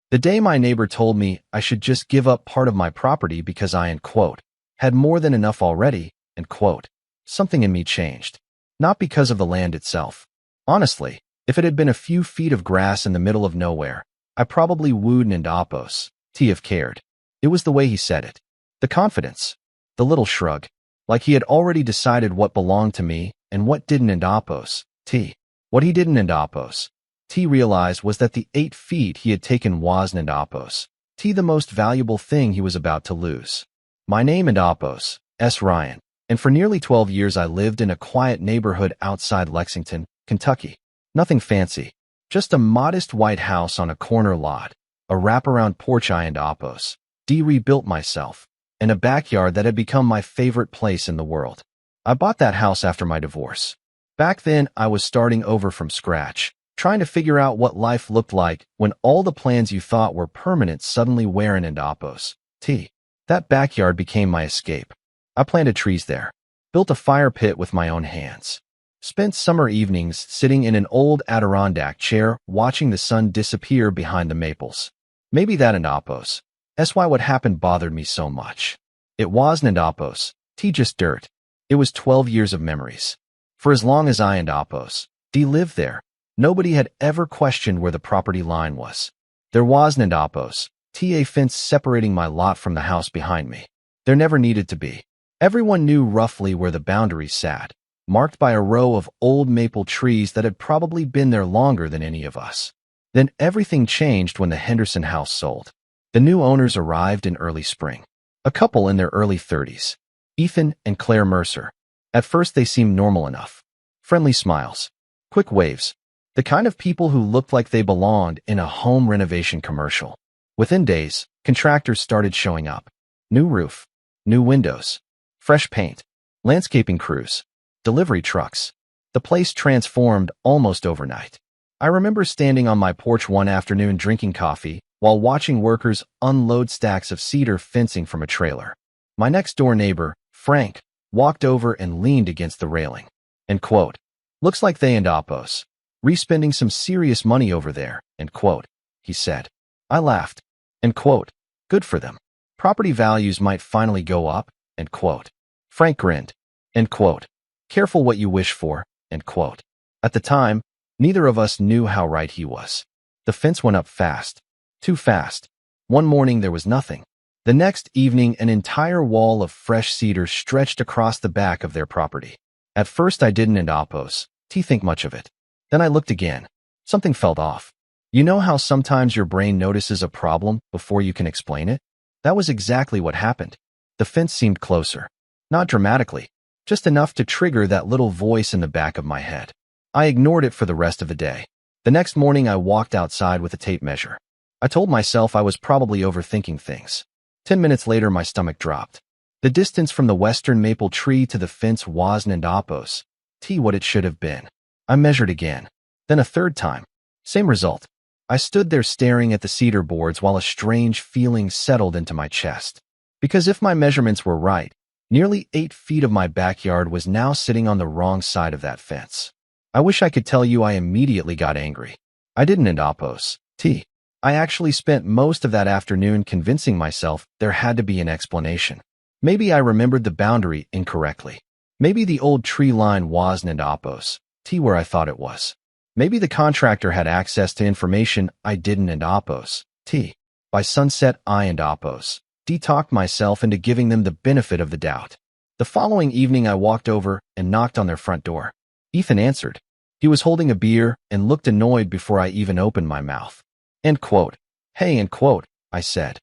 The day my neighbor told me I should just give up part of my property because I, had more than enough already, something in me changed. Not because of the land itself. Honestly, if it had been a few feet of grass in the middle of nowhere, I probably wouldn't have cared. It was the way he said it. The confidence. The little shrug. Like he had already decided what belonged to me and what didn't. What he didn't realized was that the 8 feet he had taken wasn't the most valuable thing he was about to lose. My name S. Ryan, and for nearly 12 years I lived in a quiet neighborhood outside Lexington, Kentucky. Nothing fancy, just a modest white house on a corner lot, a wraparound porch I rebuilt myself, and a backyard that had become my favorite place in the world. I bought that house after my divorce. Back then, I was starting over from scratch, trying to figure out what life looked like when all the plans you thought were permanent suddenly weren't. That backyard became my escape. I planted trees there, built a fire pit with my own hands, spent summer evenings sitting in an old Adirondack chair watching the sun disappear behind the maples. Maybe that's why what happened bothered me so much. It wasn't just dirt. It was 12 years of memories. For as long as I lived there, nobody had ever questioned where the property line was. There wasn't a fence separating my lot from the house behind me. There never needed to be. Everyone knew roughly where the boundaries sat, marked by a row of old maple trees that had probably been there longer than any of us. Then everything changed when the Henderson house sold. The new owners arrived in early spring. A couple in their early 30s, Ethan and Claire Mercer. At first they seemed normal enough. Friendly smiles, quick waves, the kind of people who looked like they belonged in a home renovation commercial. Within days, contractors started showing up. New roof, new windows, fresh paint, landscaping crews, delivery trucks. The place transformed almost overnight. I remember standing on my porch one afternoon drinking coffee while watching workers unload stacks of cedar fencing from a trailer. My next-door neighbor, Frank, walked over and leaned against the railing. Looks like they re-spending some serious money over there, he said. I laughed. Good for them. Property values might finally go up, Frank grinned. Careful what you wish for, At the time, neither of us knew how right he was. The fence went up fast. Too fast. One morning there was nothing. The next evening, an entire wall of fresh cedar stretched across the back of their property. At first I didn't think much of it. Then I looked again. Something felt off. You know how sometimes your brain notices a problem before you can explain it? That was exactly what happened. The fence seemed closer. Not dramatically, just enough to trigger that little voice in the back of my head. I ignored it for the rest of the day. The next morning I walked outside with a tape measure. I told myself I was probably overthinking things. 10 minutes later my stomach dropped. The distance from the western maple tree to the fence wasn't what it should have been. I measured again. Then a third time. Same result. I stood there staring at the cedar boards while a strange feeling settled into my chest. Because if my measurements were right, nearly 8 feet of my backyard was now sitting on the wrong side of that fence. I wish I could tell you I immediately got angry. I didn't. I actually spent most of that afternoon convincing myself there had to be an explanation. Maybe I remembered the boundary incorrectly. Maybe the old tree line wasn't where I thought it was. Maybe the contractor had access to information I didn't. By sunset, I talked myself into giving them the benefit of the doubt. The following evening I walked over and knocked on their front door. Ethan answered. He was holding a beer and looked annoyed before I even opened my mouth. Hey, I said.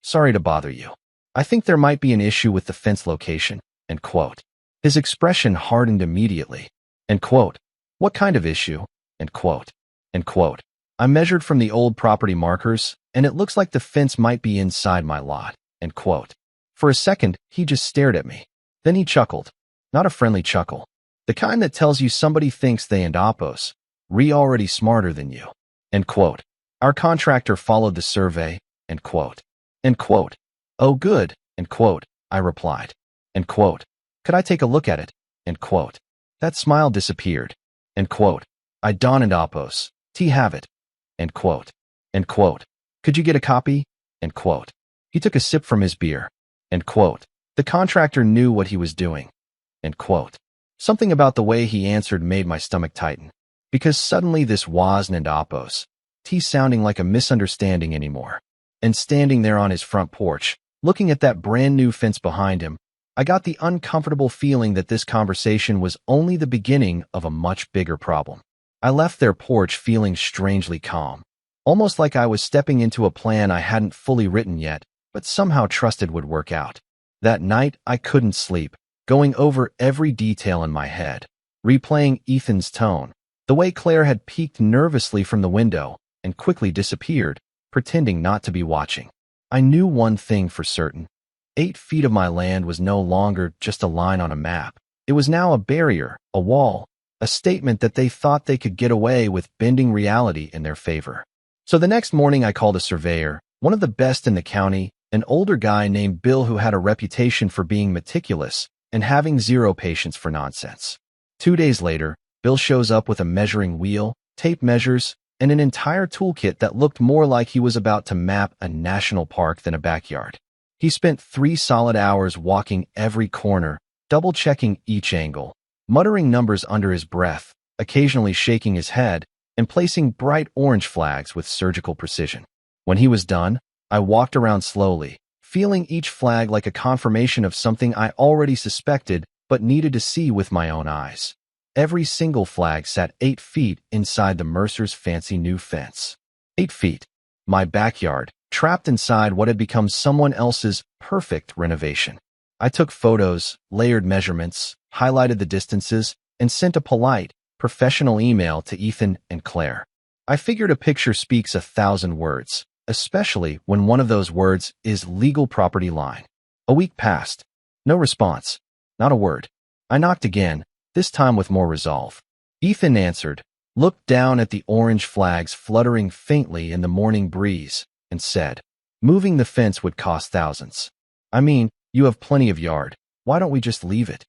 Sorry to bother you. I think there might be an issue with the fence location, His expression hardened immediately. What kind of issue? I measured from the old property markers, and it looks like the fence might be inside my lot, For a second, he just stared at me. Then he chuckled. Not a friendly chuckle. The kind that tells you somebody thinks they already smarter than you. Our contractor followed the survey, Oh, good, I replied. Could I take a look at it? That smile disappeared. I have it. End quote. Could you get a copy? End quote. He took a sip from his beer. End quote. The contractor knew what he was doing. End quote. Something about the way he answered made my stomach tighten. Because suddenly this wasn't Apos. T sounding like a misunderstanding anymore. And standing there on his front porch, looking at that brand new fence behind him, I got the uncomfortable feeling that this conversation was only the beginning of a much bigger problem. I left their porch feeling strangely calm, almost like I was stepping into a plan I hadn't fully written yet, but somehow trusted would work out. That night, I couldn't sleep, going over every detail in my head, replaying Ethan's tone, the way Claire had peeked nervously from the window and quickly disappeared, pretending not to be watching. I knew one thing for certain. 8 feet of my land was no longer just a line on a map. It was now a barrier, a wall, a statement that they thought they could get away with bending reality in their favor. So the next morning I called a surveyor, one of the best in the county, an older guy named Bill who had a reputation for being meticulous and having zero patience for nonsense. 2 days later, Bill shows up with a measuring wheel, tape measures, and an entire toolkit that looked more like he was about to map a national park than a backyard. He spent 3 solid hours walking every corner, double-checking each angle, muttering numbers under his breath, occasionally shaking his head, and placing bright orange flags with surgical precision. When he was done, I walked around slowly, feeling each flag like a confirmation of something I already suspected but needed to see with my own eyes. Every single flag sat 8 feet inside the Mercer's fancy new fence. 8 feet. My backyard, trapped inside what had become someone else's perfect renovation. I took photos, layered measurements, highlighted the distances, and sent a polite, professional email to Ethan and Claire. I figured a picture speaks 1,000 words, especially when one of those words is legal property line. A week passed. No response. Not a word. I knocked again, this time with more resolve. Ethan answered, looked down at the orange flags fluttering faintly in the morning breeze, and said, moving the fence would cost thousands. I mean, you have plenty of yard. Why don't we just leave it?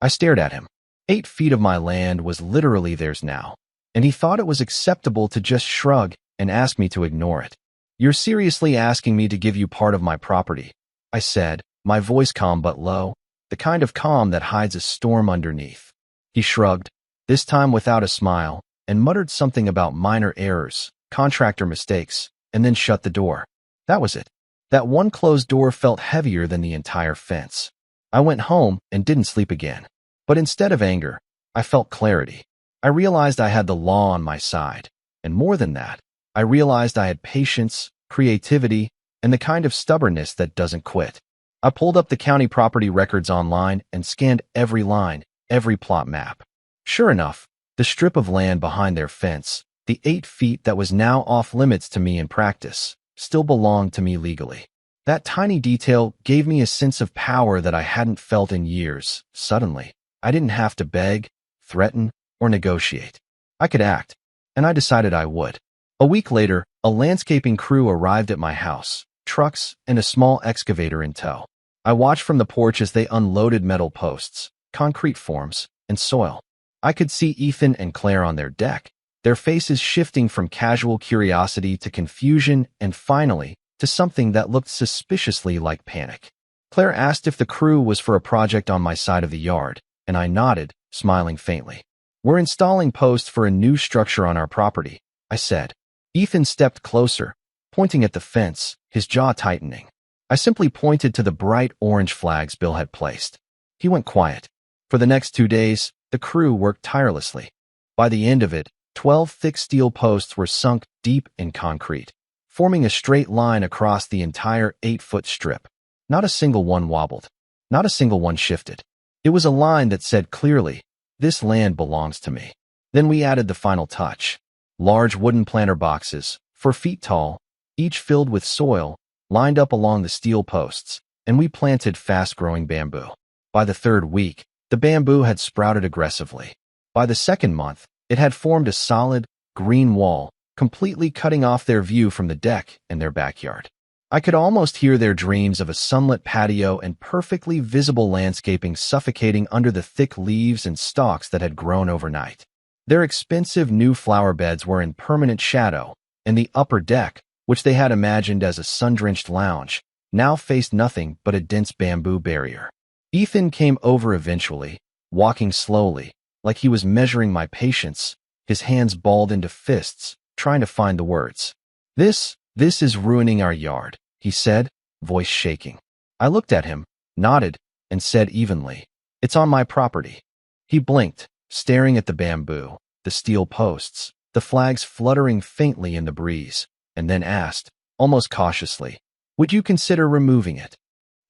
I stared at him. 8 feet of my land was literally theirs now, and he thought it was acceptable to just shrug and ask me to ignore it. You're seriously asking me to give you part of my property, I said, my voice calm but low, the kind of calm that hides a storm underneath. He shrugged, this time without a smile, and muttered something about minor errors, contractor mistakes, and then shut the door. That was it. That one closed door felt heavier than the entire fence. I went home and didn't sleep again. But instead of anger, I felt clarity. I realized I had the law on my side. And more than that, I realized I had patience, creativity, and the kind of stubbornness that doesn't quit. I pulled up the county property records online and scanned every line, every plot map. Sure enough, the strip of land behind their fence, the 8 feet that was now off limits to me in practice, still belonged to me legally. That tiny detail gave me a sense of power that I hadn't felt in years. Suddenly, I didn't have to beg, threaten, or negotiate. I could act, and I decided I would. A week later, a landscaping crew arrived at my house, trucks and a small excavator in tow. I watched from the porch as they unloaded metal posts, concrete forms, and soil. I could see Ethan and Claire on their deck, their faces shifting from casual curiosity to confusion and finally to something that looked suspiciously like panic. Claire asked if the crew was for a project on my side of the yard, and I nodded, smiling faintly. We're installing posts for a new structure on our property, I said. Ethan stepped closer, pointing at the fence, his jaw tightening. I simply pointed to the bright orange flags Bill had placed. He went quiet. For the next 2 days, the crew worked tirelessly. By the end of it, 12 thick steel posts were sunk deep in concrete, forming a straight line across the entire 8-foot strip. Not a single one wobbled. Not a single one shifted. It was a line that said clearly, this land belongs to me. Then we added the final touch. Large wooden planter boxes, 4 feet tall, each filled with soil, lined up along the steel posts, and we planted fast-growing bamboo. By the 3rd week, the bamboo had sprouted aggressively. By the 2nd month, it had formed a solid, green wall, completely cutting off their view from the deck and their backyard. I could almost hear their dreams of a sunlit patio and perfectly visible landscaping suffocating under the thick leaves and stalks that had grown overnight. Their expensive new flower beds were in permanent shadow, and the upper deck, which they had imagined as a sun-drenched lounge, now faced nothing but a dense bamboo barrier. Ethan came over eventually, walking slowly, like he was measuring my patience, his hands balled into fists, trying to find the words. This is ruining our yard, he said, voice shaking. I looked at him, nodded, and said evenly, "It's on my property." He blinked, staring at the bamboo, the steel posts, the flags fluttering faintly in the breeze, and then asked, almost cautiously, "Would you consider removing it?"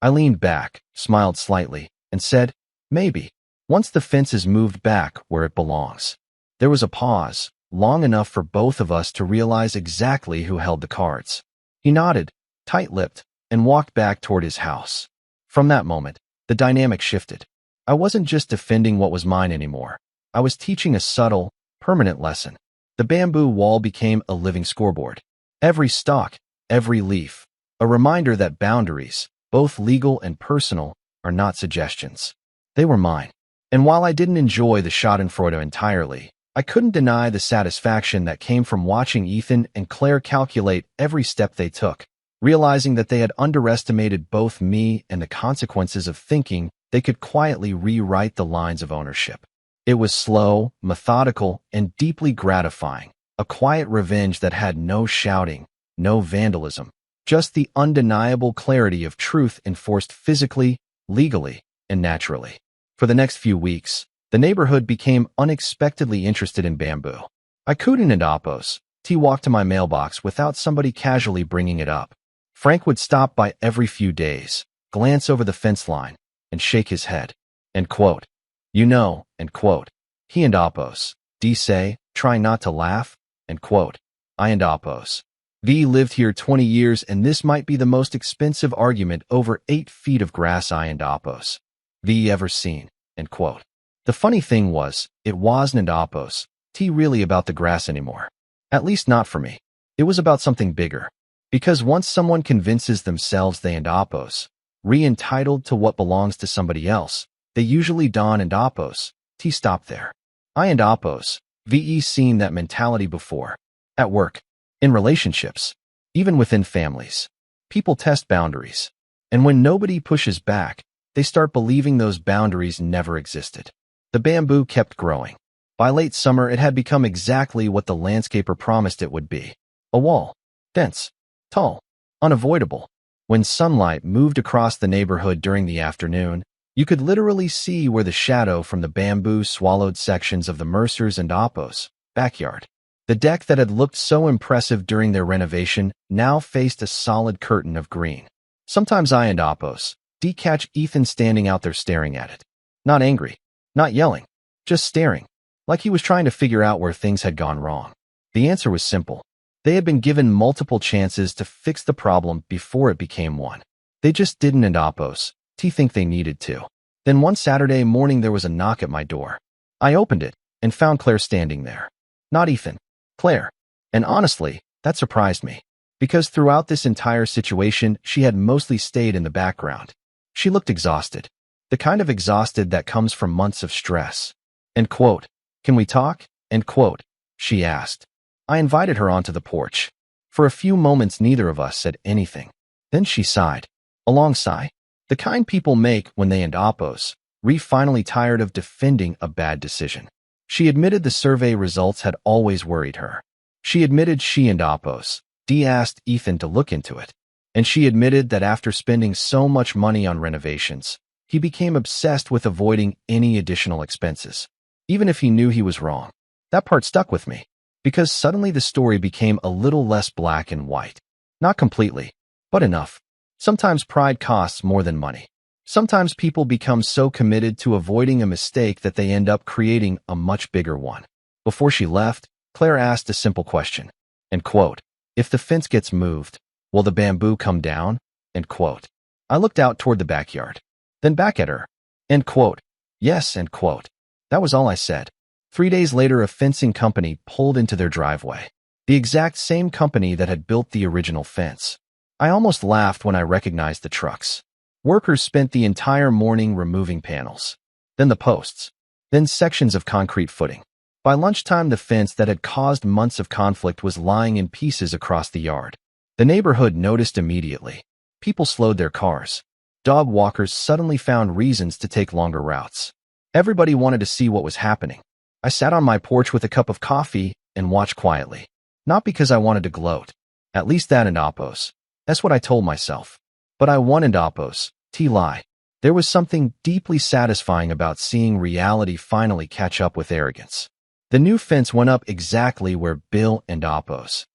I leaned back, smiled slightly, and said, "Maybe, once the fence is moved back where it belongs." There was a pause, long enough for both of us to realize exactly who held the cards. He nodded, tight-lipped, and walked back toward his house. From that moment, the dynamic shifted. I wasn't just defending what was mine anymore. I was teaching a subtle, permanent lesson. The bamboo wall became a living scoreboard. Every stalk, every leaf, a reminder that boundaries, both legal and personal, are not suggestions. They were mine. And while I didn't enjoy the schadenfreude entirely, I couldn't deny the satisfaction that came from watching Ethan and Claire calculate every step they took, realizing that they had underestimated both me and the consequences of thinking they could quietly rewrite the lines of ownership. It was slow, methodical, and deeply gratifying, a quiet revenge that had no shouting, no vandalism, just the undeniable clarity of truth enforced physically, legally, and naturally. For the next few weeks, the neighborhood became unexpectedly interested in bamboo. I couldn't Apos. T walked to my mailbox without somebody casually bringing it up. Frank would stop by every few days, glance over the fence line, and shake his head. End quote. You know, end quote. He and Apos. D say, trying not to laugh, end quote. I and Apos. V lived here 20 years and this might be the most expensive argument over 8 feet of grass I and Apos. V ever seen, end quote. The funny thing was, it wasn't Apos. T really about the grass anymore. At least not for me. It was about something bigger. Because once someone convinces themselves they and Apos, re-entitled to what belongs to somebody else, they usually don and Apos. T stopped there. I and Apos. VE seen that mentality before. At work. In relationships. Even within families. People test boundaries. And when nobody pushes back, they start believing those boundaries never existed. The bamboo kept growing. By late summer, it had become exactly what the landscaper promised it would be. A wall. Dense. Tall. Unavoidable. When sunlight moved across the neighborhood during the afternoon, you could literally see where the shadow from the bamboo swallowed sections of the Mercers and Apos backyard. The deck that had looked so impressive during their renovation now faced a solid curtain of green. Sometimes I and Apos catch Ethan standing out there staring at it. Not angry, not yelling, just staring, like he was trying to figure out where things had gone wrong. The answer was simple. They had been given multiple chances to fix the problem before it became one. They just didn't and Apos think they needed to. Then one Saturday morning there was a knock at my door. I opened it and found Claire standing there. Not Ethan, Claire. And honestly, that surprised me. Because throughout this entire situation, she had mostly stayed in the background. She looked exhausted. The kind of exhausted that comes from months of stress. End quote. Can we talk? End quote. She asked. I invited her onto the porch. For a few moments neither of us said anything. Then she sighed. A long sigh. The kind people make when they and Apos finally tired of defending a bad decision. She admitted the survey results had always worried her. She admitted she and Apos asked Ethan to look into it. And she admitted that after spending so much money on renovations, he became obsessed with avoiding any additional expenses. Even if he knew he was wrong. That part stuck with me. Because suddenly the story became a little less black and white. Not completely, but enough. Sometimes pride costs more than money. Sometimes people become so committed to avoiding a mistake that they end up creating a much bigger one. Before she left, Claire asked a simple question. End quote. If the fence gets moved, will the bamboo come down? End quote. I looked out toward the backyard. Then back at her. End quote. Yes, end quote. That was all I said. 3 days later, a fencing company pulled into their driveway. The exact same company that had built the original fence. I almost laughed when I recognized the trucks. Workers spent the entire morning removing panels. Then the posts. Then sections of concrete footing. By lunchtime, the fence that had caused months of conflict was lying in pieces across the yard. The neighborhood noticed immediately. People slowed their cars. Dog walkers suddenly found reasons to take longer routes. Everybody wanted to see what was happening. I sat on my porch with a cup of coffee and watched quietly. Not because I wanted to gloat. At least that and Oppos. That's what I told myself. But I wanted Oppos. Lie. There was something deeply satisfying about seeing reality finally catch up with arrogance. The new fence went up exactly where Bill and Oppos'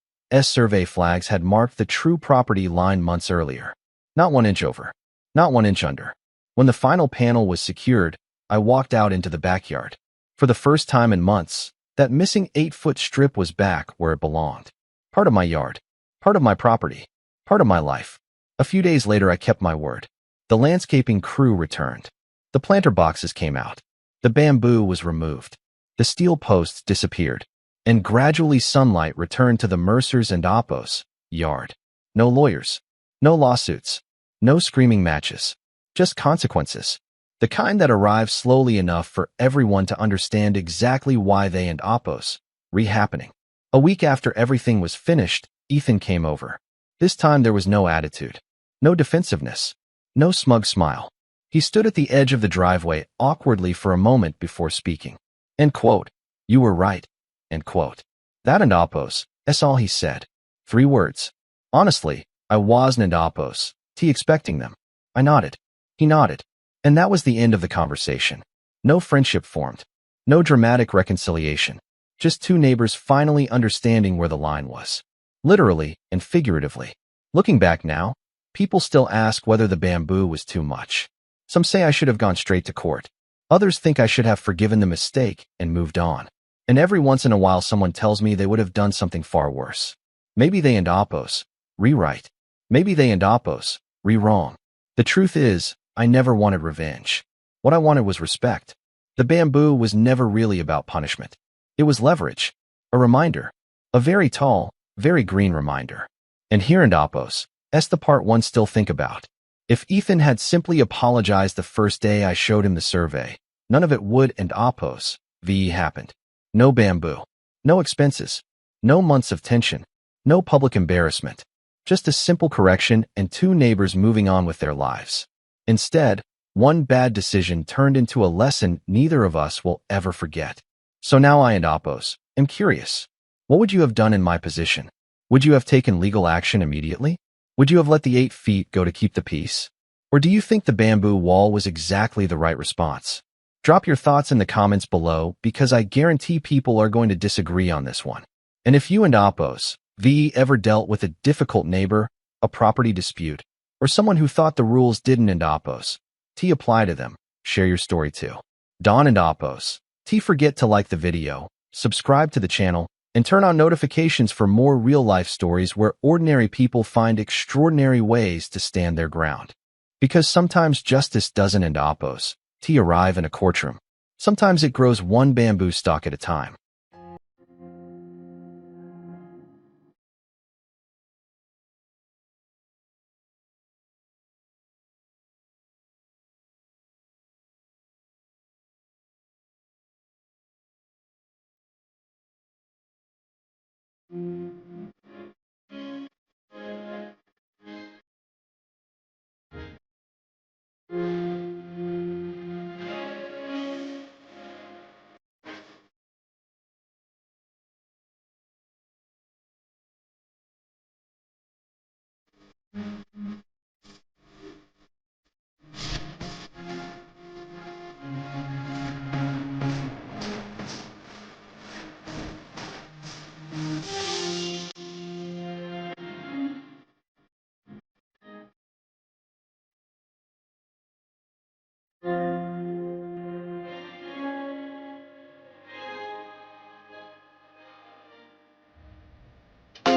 survey flags had marked the true property line months earlier. Not 1 inch over. Not 1 inch under. When the final panel was secured, I walked out into the backyard. For the first time in months, that missing 8-foot strip was back where it belonged. Part of my yard. Part of my property. Part of my life. A few days later, I kept my word. The landscaping crew returned. The planter boxes came out. The bamboo was removed. The steel posts disappeared. And gradually sunlight returned to the Mercers and Oppos' yard. No lawyers. No lawsuits. No screaming matches. Just consequences. The kind that arrived slowly enough for everyone to understand exactly why they and Oppos re-happening. A week after everything was finished, Ethan came over. This time there was no attitude. No defensiveness. No smug smile. He stood at the edge of the driveway awkwardly for a moment before speaking. End quote. You were right. End quote. That and Oppos, that's all he said. 3 words. Honestly, I wasn't Oppos. Expecting them. I nodded. He nodded. And that was the end of the conversation. No friendship formed. No dramatic reconciliation. Just 2 neighbors finally understanding where the line was. Literally and figuratively. Looking back now, people still ask whether the bamboo was too much. Some say I should have gone straight to court. Others think I should have forgiven the mistake and moved on. And every once in a while someone tells me they would have done something far worse. Maybe they and Oppos rewrite. Maybe they and Oppos wrong. The truth is, I never wanted revenge. What I wanted was respect. The bamboo was never really about punishment. It was leverage. A reminder. A very tall, very green reminder. And here in Oppos, that's the part one still think about. If Ethan had simply apologized the first day I showed him the survey, none of it would and Oppos happened. No bamboo. No expenses. No months of tension. No public embarrassment. Just a simple correction and 2 neighbors moving on with their lives. Instead, one bad decision turned into a lesson neither of us will ever forget. So now I and Oppos am curious. What would you have done in my position? Would you have taken legal action immediately? Would you have let the 8 feet go to keep the peace? Or do you think the bamboo wall was exactly the right response? Drop your thoughts in the comments below because I guarantee people are going to disagree on this one. And if you and Oppos ever dealt with a difficult neighbor, a property dispute, or someone who thought the rules didn't and Oppos apply to them, share your story too. Don and Oppos forget to like the video, subscribe to the channel, and turn on notifications for more real-life stories where ordinary people find extraordinary ways to stand their ground. Because sometimes justice doesn't end Oppos arrive in a courtroom. Sometimes it grows one bamboo stalk at a time.